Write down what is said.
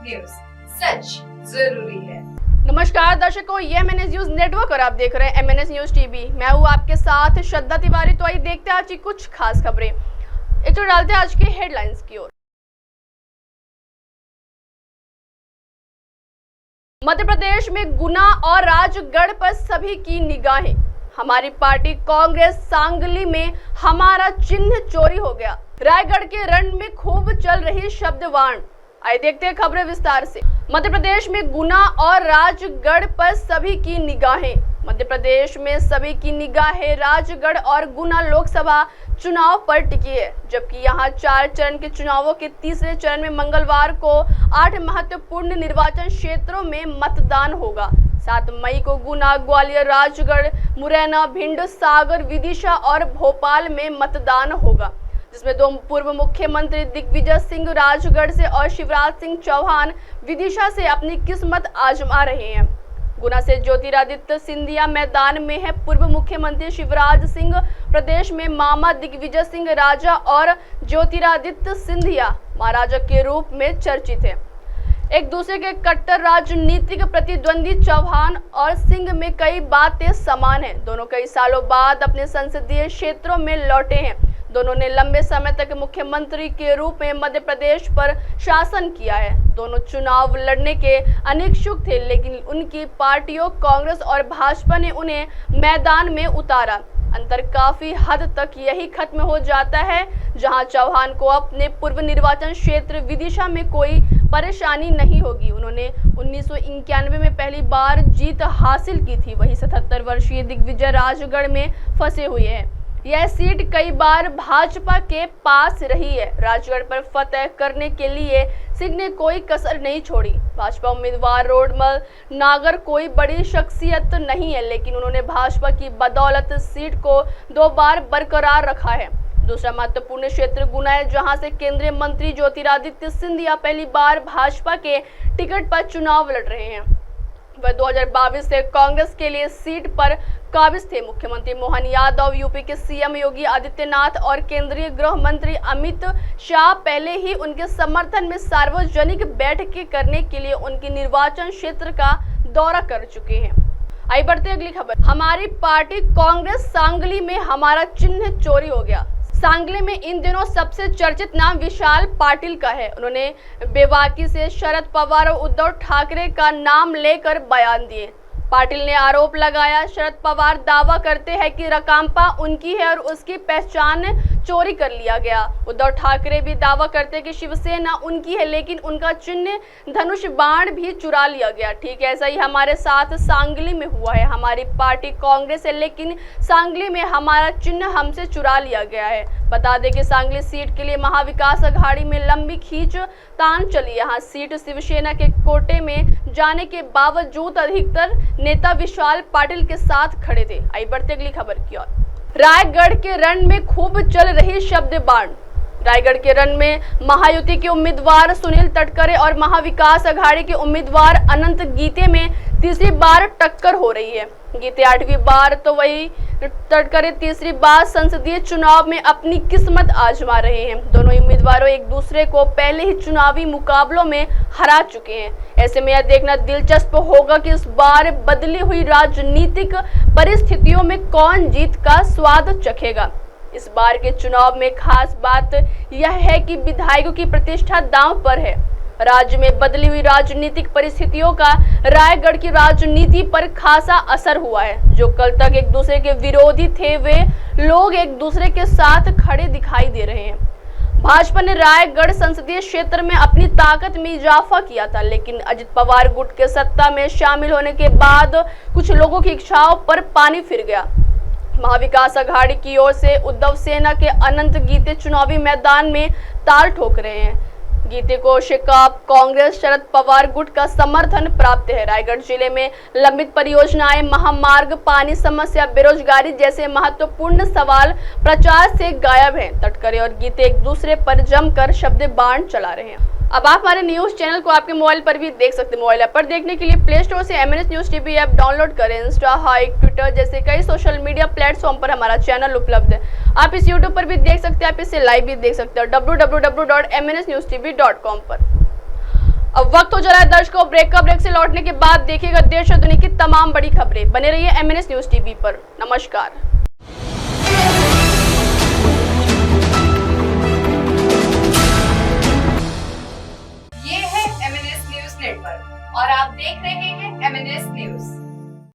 News, सच जरूरी है। नमस्कार दर्शकों, ये MNS न्यूज नेटवर्क और आप देख रहे हैं MNS न्यूज टीवी। मैं हूँ आपके साथ श्रद्धा तिवारी। तो आइए देखते हैं आज की कुछ खास खबरें। एक तो डालते हैं आज के हेडलाइंस की ओर। मध्य प्रदेश में गुना और राजगढ़ पर सभी की निगाहें। हमारी पार्टी कांग्रेस सांगली में हमारा चिन्ह चोरी हो गया। रायगढ़ के रण में खूब चल रही शब्दवाण। आइए देखते हैं खबरें विस्तार से। मध्य प्रदेश में गुना और राजगढ़ पर सभी की निगाहें। मध्य प्रदेश में सभी की निगाहें राजगढ़ और गुना लोकसभा चुनाव पर टिकी है, जबकि यहां 4 चरण के चुनावों के तीसरे चरण में मंगलवार को 8 महत्वपूर्ण निर्वाचन क्षेत्रों में मतदान होगा। 7 मई को गुना, ग्वालियर, राजगढ़, मुरैना, भिंड, सागर, विदिशा और भोपाल में मतदान होगा, जिसमें 2 पूर्व मुख्यमंत्री दिग्विजय सिंह राजगढ़ से और शिवराज सिंह चौहान विदिशा से अपनी किस्मत आजमा रहे हैं। गुना से ज्योतिरादित्य सिंधिया मैदान में है। पूर्व मुख्यमंत्री शिवराज सिंह प्रदेश में मामा दिग्विजय सिंह राजा और ज्योतिरादित्य सिंधिया महाराजा के रूप में चर्चित है। एक दूसरे के कट्टर राजनीतिक प्रतिद्वंदी चौहान और सिंह में कई बातें समान हैं। दोनों कई सालों बाद अपने संसदीय क्षेत्रों में लौटे हैं। दोनों ने लंबे समय तक मुख्यमंत्री के रूप में मध्य प्रदेश पर शासन किया है। दोनों चुनाव लड़ने के अनिच्छुक थे, लेकिन उनकी पार्टियों कांग्रेस और भाजपा ने उन्हें मैदान में उतारा। अंतर काफी हद तक यही खत्म हो जाता है, जहां चौहान को अपने पूर्व निर्वाचन क्षेत्र विदिशा में कोई परेशानी नहीं होगी। उन्होंने 1991 में पहली बार जीत हासिल की थी। वही 77 वर्षीय दिग्विजय राजगढ़ में फंसे हुए हैं। यह सीट कई बार भाजपा के पास रही है। राजगढ़ पर फतह करने के लिए सिंह ने कोई कसर नहीं छोड़ी। भाजपा उम्मीदवार रोडमल नागर कोई बड़ी शख्सियत नहीं है, लेकिन उन्होंने भाजपा की बदौलत सीट को 2 बार बरकरार रखा है। दूसरा महत्वपूर्ण क्षेत्र गुना है, जहां से केंद्रीय मंत्री ज्योतिरादित्य सिंधिया पहली बार भाजपा के टिकट पर चुनाव लड़ रहे हैं। वह 2022 से कांग्रेस के लिए सीट पर काबिज थे। मुख्यमंत्री मोहन यादव, यूपी के सीएम योगी आदित्यनाथ और केंद्रीय गृह मंत्री अमित शाह पहले ही उनके समर्थन में सार्वजनिक बैठकें करने के लिए उनके निर्वाचन क्षेत्र का दौरा कर चुके हैं। आइए बढ़ते अगली खबर। हमारी पार्टी कांग्रेस सांगली में हमारा चिन्ह चोरी हो गया। सांगली में इन दिनों सबसे चर्चित नाम विशाल पाटिल का है। उन्होंने बेबाकी से शरद पवार और उद्धव ठाकरे का नाम लेकर बयान दिए। पाटिल ने आरोप लगाया, शरद पवार दावा करते हैं कि रकांपा उनकी है और उसकी पहचान चोरी कर लिया गया। उद्धव ठाकरे भी दावा करते हैं कि शिवसेना उनकी है, लेकिन उनका चिन्ह धनुष बाण भी चुरा लिया गया। ठीक ऐसा ही हमारे साथ सांगली में हुआ है। हमारी पार्टी कांग्रेस है, लेकिन सांगली में हमारा चिन्ह हमसे चुरा लिया गया है। बता दें कि सांगली सीट के लिए महाविकास अघाड़ी में लंबी खींचतान चली। यहाँ सीट शिवसेना के कोटे में जाने के बावजूद अधिकतर नेता विशाल पाटिल के साथ खड़े थे। आइए बढ़ते अगली खबर की ओर। रायगढ़ के रण में खूब चल रही शब्दबाण। रायगढ़ के रण में महायुति के उम्मीदवार सुनील तटकरे और महाविकास अघाड़ी के उम्मीदवार अनंत गीते में तीसरी बार टक्कर हो रही है। गीते 8वीं बार तो वही तटकरे तीसरी बार संसदीय चुनाव में अपनी किस्मत आजमा रहे हैं। दोनों उम्मीदवारों एक दूसरे को पहले ही चुनावी मुकाबलों में हरा चुके हैं। ऐसे में यह देखना दिलचस्प होगा कि इस बार बदली हुई राजनीतिक परिस्थितियों में कौन जीत का स्वाद चखेगा। इस बार के चुनाव में खास बात यह है कि विधायकों की प्रतिष्ठा दांव पर है। राज्य में बदली हुई राजनीतिक परिस्थितियों का रायगढ़ की राजनीति पर खासा असर हुआ है। जो कल तक एक दूसरे के विरोधी थे, वे लोग एक दूसरे के साथ खड़े दिखाई दे रहे हैं। भाजपा ने रायगढ़ संसदीय क्षेत्र में अपनी ताकत में इजाफा किया था, लेकिन अजित पवार गुट के सत्ता में शामिल होने के बाद कुछ लोगों की इच्छाओं पर पानी फिर गया। महाविकास अघाड़ी की ओर से उद्धव सेना के अनंत गीते चुनावी मैदान में ताल ठोक रहे हैं। गीते को शिकाप कांग्रेस शरद पवार गुट का समर्थन प्राप्त है। रायगढ़ जिले में लंबित परियोजनाएं, महामार्ग, पानी समस्या, बेरोजगारी जैसे महत्वपूर्ण सवाल प्रचार से गायब हैं। तटकरे और गीते एक दूसरे पर जमकर शब्दबाण चला रहे हैं। अब आप हमारे न्यूज चैनल को आपके मोबाइल पर भी देख सकते हैं। मोबाइल ऐप पर देखने के लिए प्ले स्टोर से MNS news TV app download करें। इंस्टा, हाइक, ट्विटर जैसे कई सोशल मीडिया प्लेटफॉर्म पर हमारा चैनल उपलब्ध है। आप इस यूट्यूब पर भी देख सकते हैं, आप इसे लाइव भी देख सकते हैं www.mnsnewstv.com पर। अब वक्त हो जा रहा है दर्शकों ब्रेक से लौटने के बाद देखिएगा देश और दुनिया की तमाम बड़ी खबरें। बने रहिए MNS न्यूज टीवी पर। नमस्कार। ये है MNS न्यूज नेटवर्क और आप देख रहे हैं MNS न्यूज।